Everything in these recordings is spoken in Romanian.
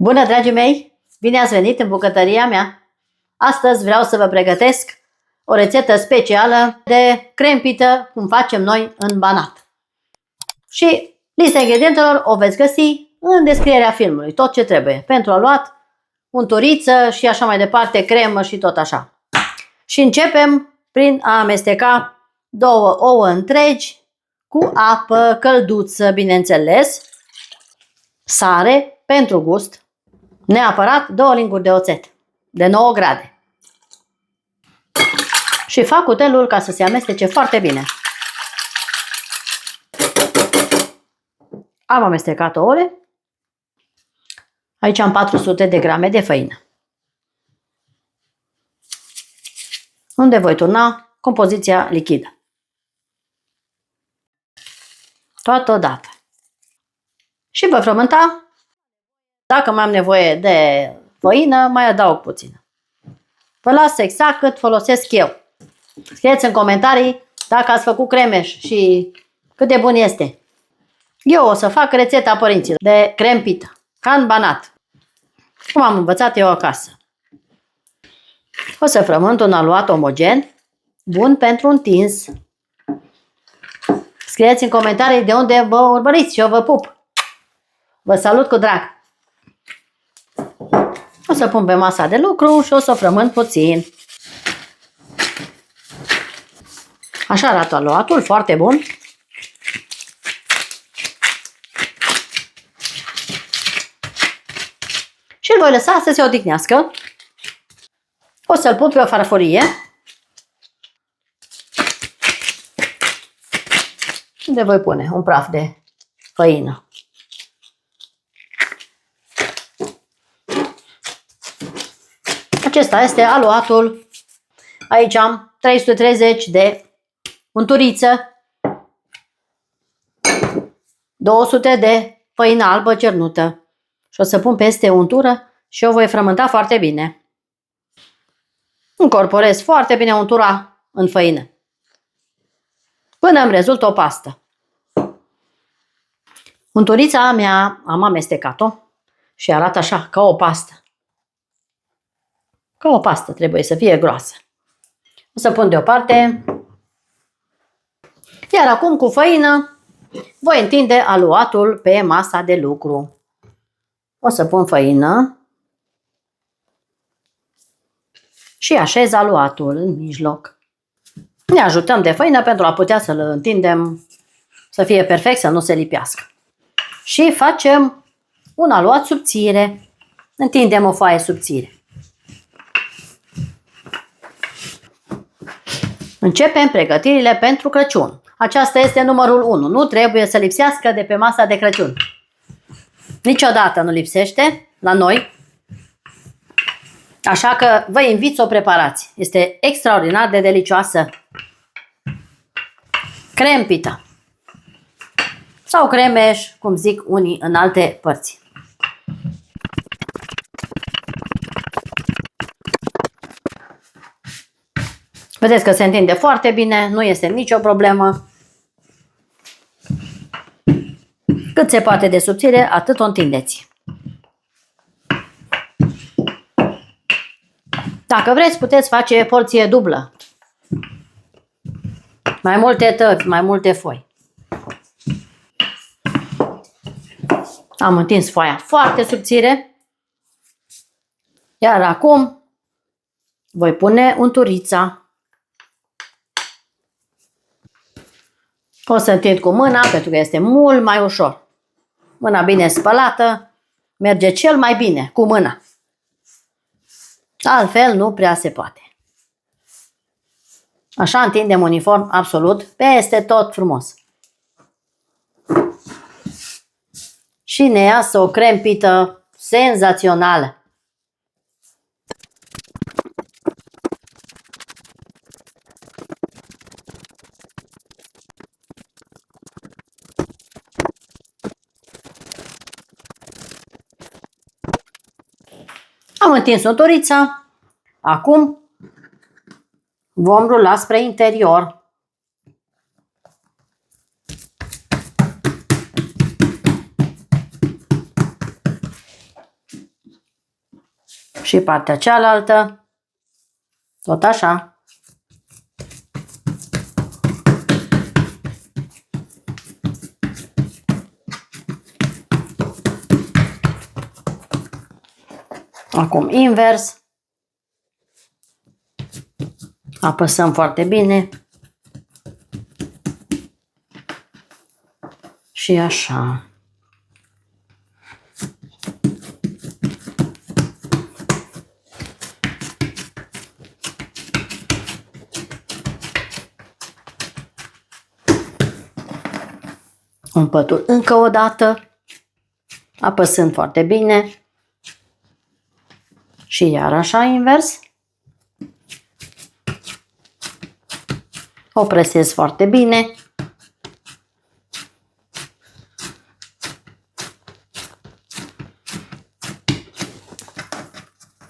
Bună, dragii mei! Bine ați venit în bucătăria mea! Astăzi vreau să vă pregătesc o rețetă specială de crempită, cum facem noi în Banat. Și lista ingredientelor o veți găsi în descrierea filmului, tot ce trebuie. Pentru aluat, unturiță și așa mai departe, cremă și tot așa. Și începem prin a amesteca 2 ouă întregi cu apă călduță, bineînțeles, sare pentru gust, neapărat 2 linguri de oțet de 9 grade. Și fac cutelul ca să se amestece foarte bine. Am amestecat ouăle. Aici am 400 de grame de făină, unde voi turna compoziția lichidă. Totodată. Și voi frământa. Dacă mai am nevoie de făină, mai adaug puțin. Vă las exact cât folosesc eu. Scrieți în comentarii dacă ați făcut cremeș și cât de bun este. Eu o să fac rețeta părinților de crempită, ca în Banat, cum am învățat eu acasă. O să frământ un aluat omogen, bun pentru întins. Scrieți în comentarii de unde vă urmăriți și eu vă pup. Vă salut cu drag. O să pun pe masa de lucru și o să o frământ puțin. Așa arată aluatul, foarte bun. Și îl voi lăsa să se odihnească. O să-l pun pe o farfurie, unde voi pune un praf de făină. Acesta este aluatul. Aici am 330 de unturiță, 200 de făină albă cernută. Și o să pun peste untură și o voi frământa foarte bine. Încorporez foarte bine untura în făină, până îmi rezultă o pastă. Unturița mea am amestecat-o și arată așa, ca o pastă. Ca o pastă, trebuie să fie groasă. O să pun deoparte. Iar acum cu făină voi întinde aluatul pe masa de lucru. O să pun făină și așez aluatul în mijloc. Ne ajutăm de făină pentru a putea să-l întindem să fie perfect, să nu se lipească. Și facem un aluat subțire. Întindem o foaie subțire. Începem pregătirile pentru Crăciun. Aceasta este numărul 1. Nu trebuie să lipsească de pe masa de Crăciun. Niciodată nu lipsește la noi. Așa că vă invit să o preparați. Este extraordinar de delicioasă. Crempită. Sau cremeș, cum zic unii în alte părți. Vedeți că se întinde foarte bine, nu este nicio problemă. Cât se poate de subțire, atât o întindeți. Dacă vreți, puteți face porție dublă. Mai multe tăvi, mai multe foi. Am întins foaia foarte subțire. Iar acum voi pune unturița. O să întind cu mâna, pentru că este mult mai ușor. Mâna bine spălată merge cel mai bine cu mâna. Altfel nu prea se poate. Așa întindem uniform absolut peste tot frumos. Și ne iasă o crempită senzațională. Am întins unturița. Acum vom rula spre interior. Și partea cealaltă, tot așa. Acum invers. Apăsăm foarte bine. Și așa. Împătur încă o dată, apăsând foarte bine. Și iar așa invers. O presez foarte bine.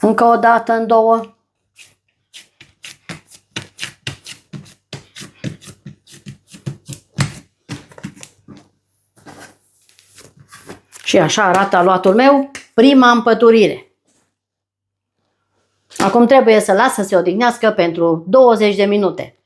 Încă o dată în două. Și așa arată aluatul meu, prima împăturire. Acum trebuie să las să se odihnească pentru 20 de minute.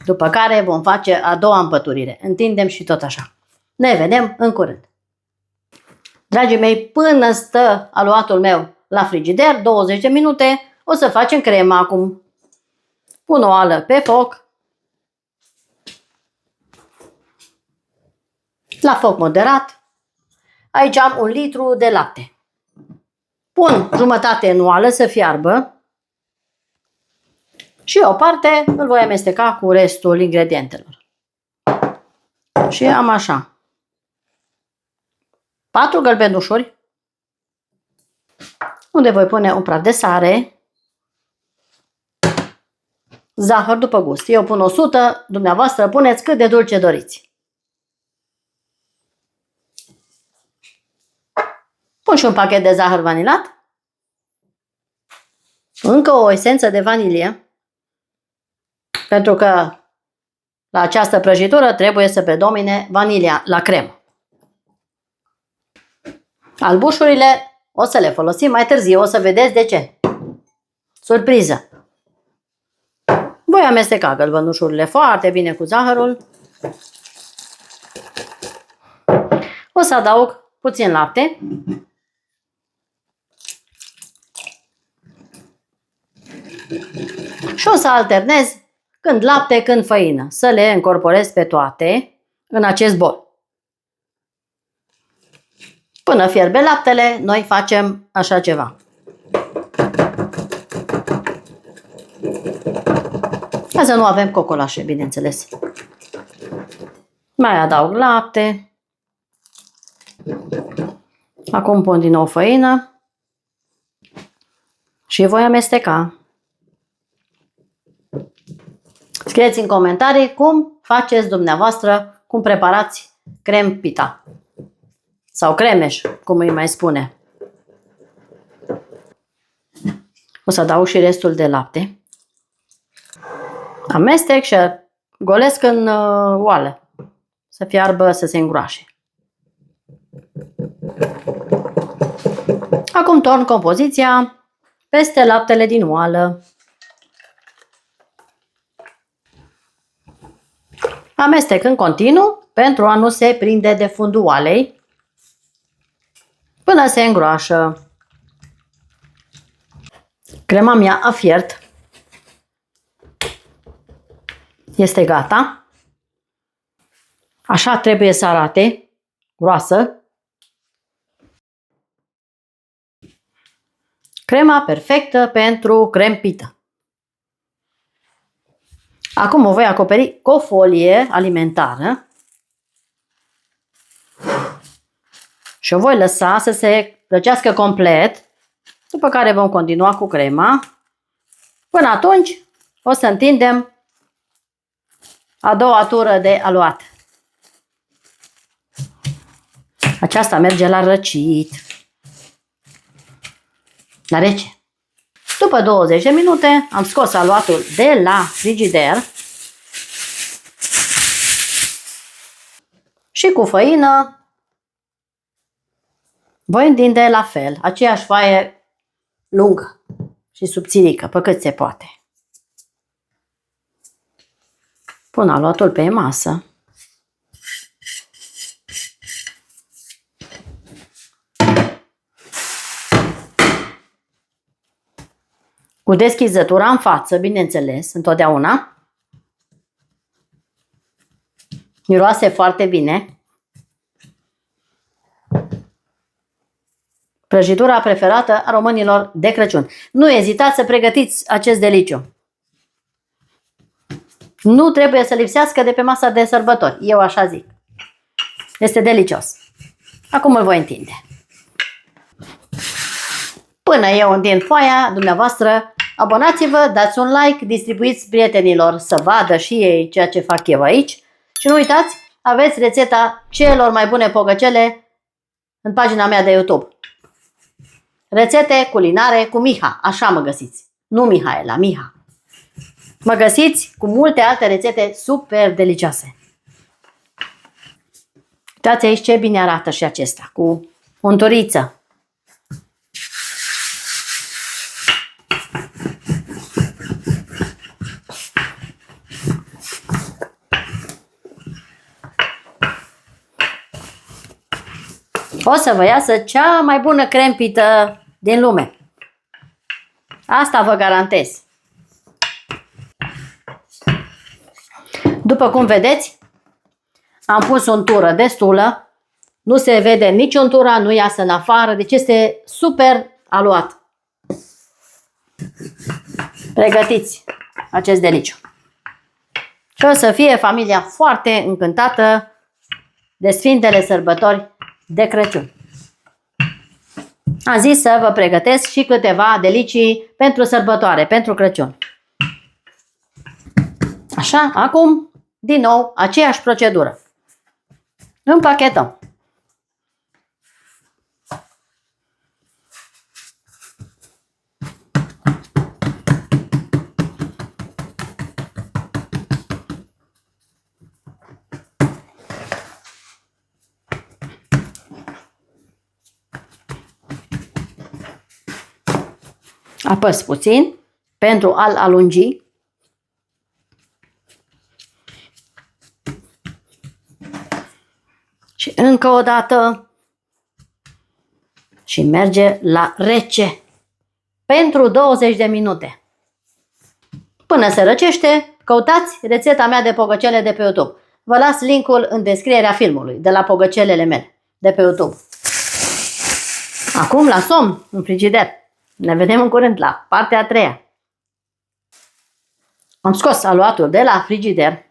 După care vom face a doua împăturire. Întindem și tot așa. Ne vedem în curând. Dragii mei, până stă aluatul meu la frigider, 20 de minute, o să facem crema acum. Pun o oală pe foc. La foc moderat. Aici am 1 litru de lapte. Pun jumătate în oală să fiarbă. Și o parte îl voi amesteca cu restul ingredientelor. Și am așa 4 gălbenușuri, unde voi pune un praf de sare, zahăr după gust. Eu pun 100, dumneavoastră puneți cât de dulce doriți. Pun și un pachet de zahăr vanilat, încă o esență de vanilie, pentru că la această prăjitură trebuie să predomine vanilia la cremă. Albușurile o să le folosim mai târziu, o să vedeți de ce. Surpriză! Voi amesteca gălbenușurile foarte bine cu zahărul. O să adaug puțin lapte. Și o să alternez când lapte, când făină. Să le încorporez pe toate în acest bol. Până fierbe laptele, noi facem așa ceva. Ca să nu avem cocolașe, bineînțeles. Mai adaug lapte. Acum pun din nou făină. Și voi amesteca. Scrieți în comentarii cum faceți dumneavoastră, cum preparați creme pita. Sau cremeș, cum îi mai spune. O să adaug și restul de lapte. Amestec și golesc în oală. Să fiarbă, să se îngroașe. Acum torn compoziția peste laptele din oală. Amestec în continuu pentru a nu se prinde de fundul oalei până se îngroașă. Crema mea a fiert. Este gata. Așa trebuie să arate, groasă. Crema perfectă pentru creme pită. Acum o voi acoperi cu o folie alimentară și o voi lăsa să se răcească complet, după care vom continua cu crema. Până atunci o să întindem a doua tură de aluat. Aceasta merge la răcit, la rece. După 20 de minute am scos aluatul de la frigider și cu făină voi întinde la fel, aceeași foaie lungă. și subțirică, pe cât se poate. Pun aluatul pe masă. Cu deschizătura în față, bineînțeles, întotdeauna. Miroase foarte bine. Prăjitura preferată a românilor de Crăciun. Nu ezitați să pregătiți acest deliciu. Nu trebuie să lipsească de pe masa de sărbători. Eu așa zic. Este delicios. Acum îl voi întinde. Până eu întind foaia, dumneavoastră, abonați-vă, dați un like, distribuiți prietenilor să vadă și ei ceea ce fac eu aici. Și nu uitați, aveți rețeta celor mai bune pogăcele în pagina mea de YouTube. Rețete culinare cu Miha, așa mă găsiți. Nu Mihaela, Miha. Mă găsiți cu multe alte rețete super delicioase. Uitați aici ce bine arată și acesta, cu unturiță. O să vă iasă cea mai bună crempită din lume. Asta vă garantez. După cum vedeți, am pus o untură destulă. Nu se vede nici untura, nu iasă în afară. Deci este super aluat. Pregătiți acest deliciu. Și o să fie familia foarte încântată de Sfintele Sărbători de Crăciun. Am zis să vă pregătesc și câteva delicii pentru sărbătoare, pentru Crăciun. Așa, acum, din nou, aceeași procedură. Împachetăm. Apăs puțin pentru a-l alungi. Și încă o dată. Și merge la rece. Pentru 20 de minute. Până se răcește, căutați rețeta mea de pogăcele de pe YouTube. Vă las linkul în descrierea filmului, de la pogăcelele mele, de pe YouTube. Acum la somn, în frigider. Ne vedem în curând la partea a treia. Am scos aluatul de la frigider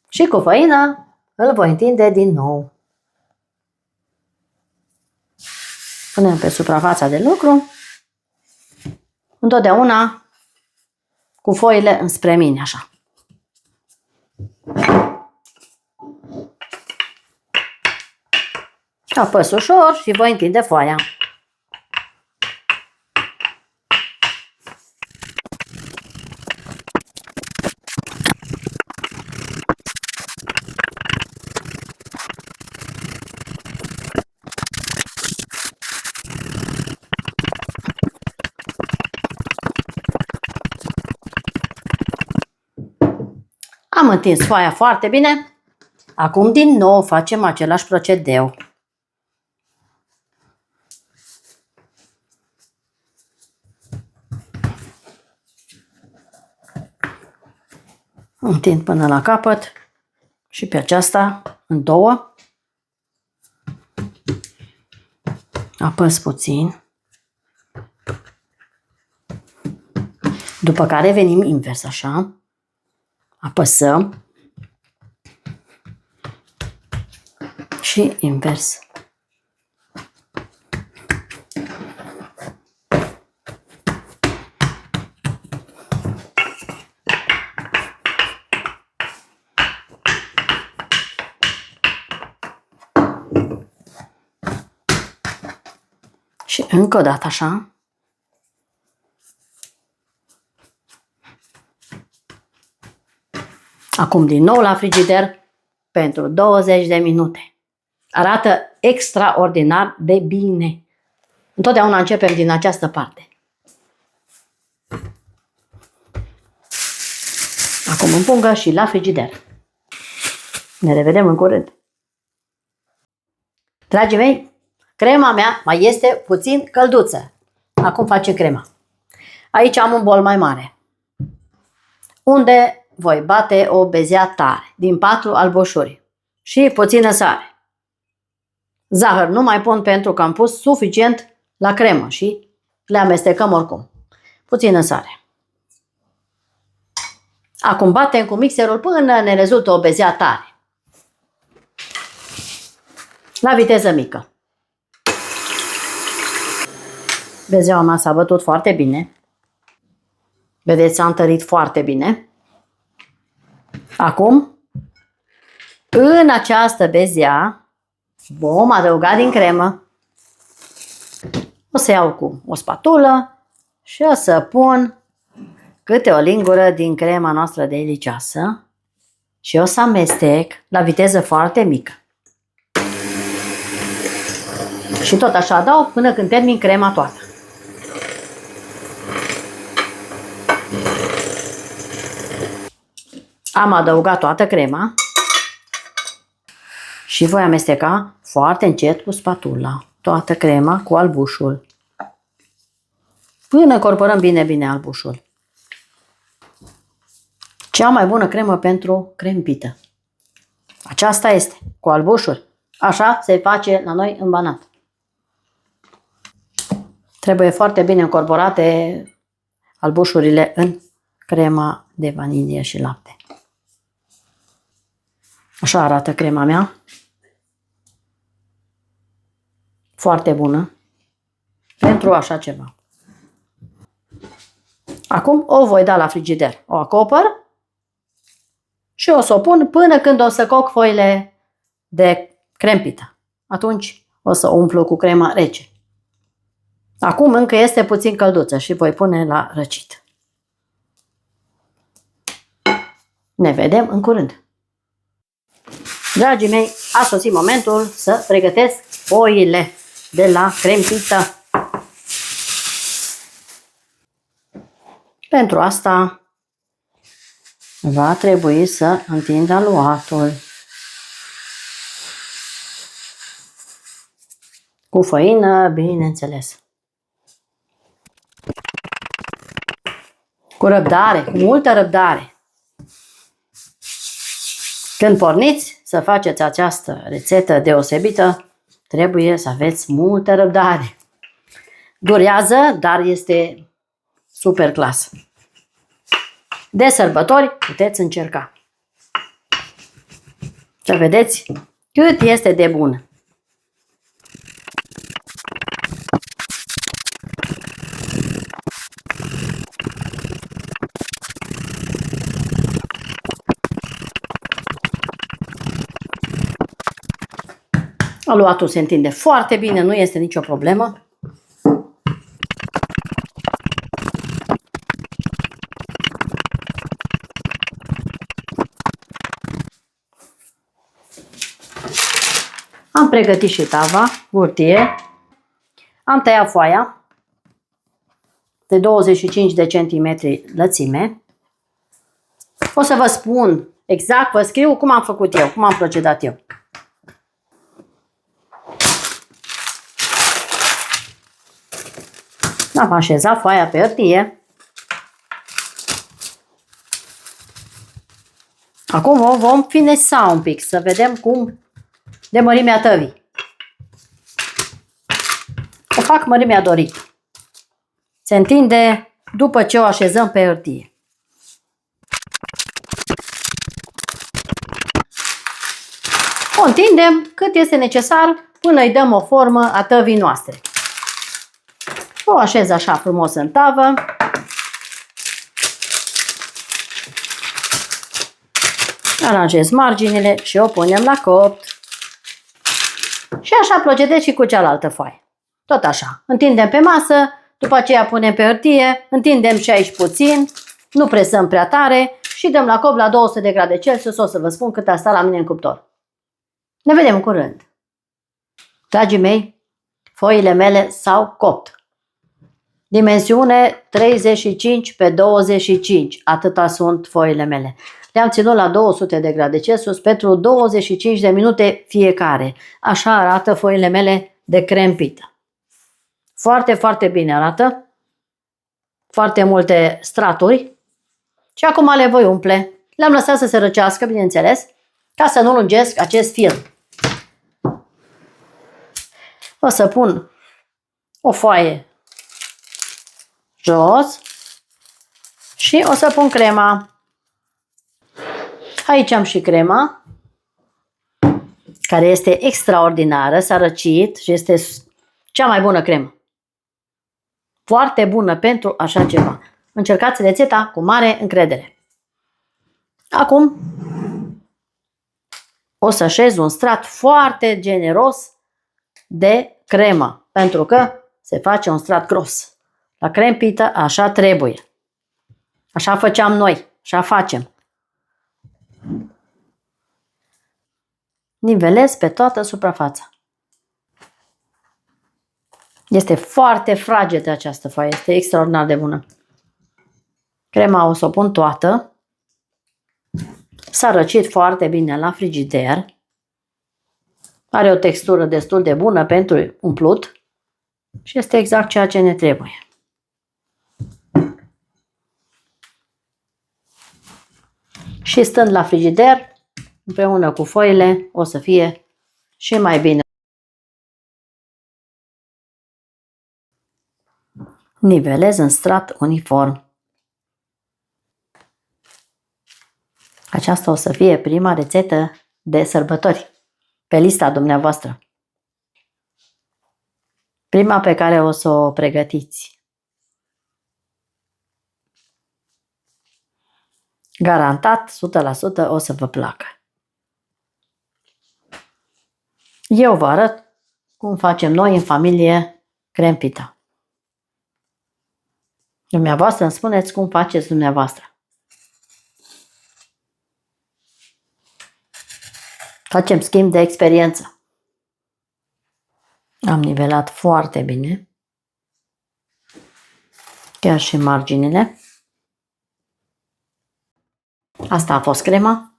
și cu făină îl voi întinde din nou. Punem pe suprafața de lucru, întotdeauna cu foile înspre mine, așa. Apăs ușor și voi întinde foaia. Am întins foaia foarte bine. Acum din nou facem același procedeu. Întind până la capăt și pe aceasta în două. Apăs puțin. După care venim invers, așa. Apăsăm. Și invers. Și încă o dată așa. Acum din nou la frigider pentru 20 de minute. Arată extraordinar de bine. Întotdeauna începem din această parte. Acum în pungă și la frigider. Ne revedem în curând. Dragii mei, crema mea mai este puțin călduță. Acum facem crema. Aici am un bol mai mare, unde voi bate o bezea tare, din 4 albușuri și puțină sare. Zahăr nu mai pun pentru că am pus suficient la cremă și le amestecăm oricum. Puțină sare. Acum batem cu mixerul până ne rezultă o bezea tare. La viteză mică. Bezeaua mea s-a bătut foarte bine. Vedeți, s-a întărit foarte bine. Acum, în această bezea, vom adăuga din cremă. O să iau cu o spatulă și o să pun câte o lingură din crema noastră delicioasă și o să amestec la viteză foarte mică. Și tot așa adaug până când termin crema toată. Am adăugat toată crema și voi amesteca foarte încet cu spatula toată crema cu albușul. Până încorporăm bine albușul. Cea mai bună cremă pentru crempită. Aceasta este, cu albușuri. Așa se face la noi în Banat. Trebuie foarte bine încorporate albușurile în crema de vanilie și lapte. Așa arată crema mea. Foarte bună pentru așa ceva. Acum o voi da la frigider. O acopăr și o să o pun până când o să coc foile de crempită. Atunci o să umplu cu crema rece. Acum încă este puțin călduță și voi pune la răcit. Ne vedem în curând. Dragii mei, a sosit momentul să pregătesc foile de la crempită. Pentru asta va trebui să întind aluatul cu făină, bineînțeles. Cu răbdare, cu multă răbdare. Când porniți să faceți această rețetă deosebită, trebuie să aveți multă răbdare. Durează, dar este super clasă. De sărbători puteți încerca. Să vedeți cât este de bună. Aluatul se întinde foarte bine, nu este nicio problemă. Am pregătit și tava, hârtie. Am tăiat foaia de 25 de centimetri lățime. O să vă spun exact, vă scriu cum am făcut eu, cum am procedat eu. Am așezat foaia pe hârtie. Acum o vom finesa un pic, să vedem cum de mărimea tăvii. O fac mărimea dorită. Se întinde după ce o așezăm pe hârtie. O întindem cât este necesar până îi dăm o formă a tăvii noastre. O așez așa frumos în tavă. Aranjez marginile și o punem la copt. Și așa procedez și cu cealaltă foaie. Tot așa. Întindem pe masă, după aceea punem pe hârtie, întindem și aici puțin, nu presăm prea tare și dăm la copt la 200 de grade Celsius. O să vă spun cât a stat la mine în cuptor. Ne vedem în curând. Dragii mei, Foile mele s-au copt. Dimensiune 35 pe 25. Atâta sunt foile mele. Le-am ținut la 200 de grade Celsius pentru 25 de minute fiecare. Așa arată foile mele de crempită. Foarte, foarte bine arată. Foarte multe straturi. Și acum le voi umple. Le-am lăsat să se răcească, bineînțeles, ca să nu lungesc acest film. O să pun o foaie jos și o să pun crema. Aici am și crema, care este extraordinară, s-a răcit și este cea mai bună cremă. Foarte bună pentru așa ceva. Încercați rețeta cu mare încredere. Acum o să așez un strat foarte generos de cremă, pentru că se face un strat gros. La crempită așa trebuie. Așa făceam noi, așa facem. Nivelez pe toată suprafața. Este foarte fragedă această foaie, este extraordinar de bună. Crema o să o pun toată. S-a răcit foarte bine la frigider. Are o textură destul de bună pentru umplut și este exact ceea ce ne trebuie. Și stând la frigider, împreună cu foile, o să fie și mai bine. Nivelez în strat uniform. Aceasta o să fie prima rețetă de sărbători pe lista dumneavoastră. Prima pe care o să o pregătiți. Garantat, 100% o să vă placă. Eu vă arăt cum facem noi în familie crempita. Dumneavoastră îmi spuneți cum faceți dumneavoastră. Facem schimb de experiență. Am nivelat foarte bine. Chiar și marginile. Asta a fost crema.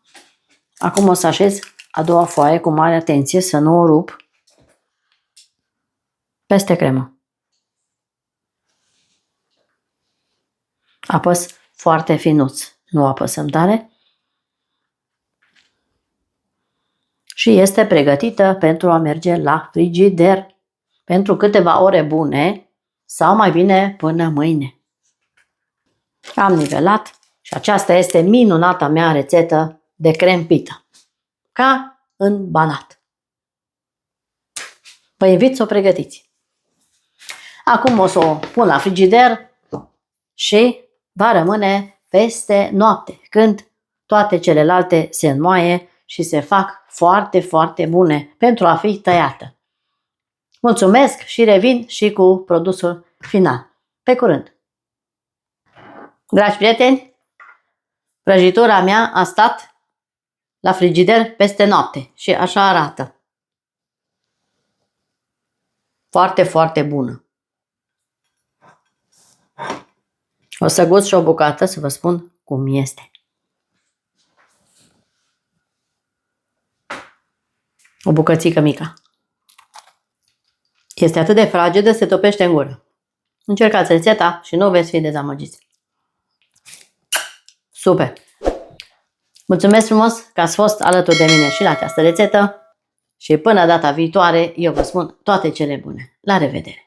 Acum o să așez a doua foaie cu mare atenție să nu o rup peste cremă. Apăs foarte finuț, nu apăsăm tare. Și este pregătită pentru a merge la frigider pentru câteva ore bune sau mai bine până mâine. Am nivelat și aceasta este minunata mea rețetă de crempită, ca în Banat. Vă invit să o pregătiți. Acum o să o pun la frigider și va rămâne peste noapte, când toate celelalte se înmoaie și se fac foarte, foarte bune pentru a fi tăiată. Mulțumesc și revin și cu produsul final. Pe curând! Dragi prieteni, prăjitura mea a stat la frigider peste noapte și așa arată. Foarte, foarte bună. O să gust și o bucată să vă spun cum este. O bucățică mică. Este atât de fragedă, se topește în gură. Încercați rețeta și nu veți fi dezamăgiți. Super! Mulțumesc frumos că ați fost alături de mine și la această rețetă și până data viitoare eu vă spun toate cele bune. La revedere!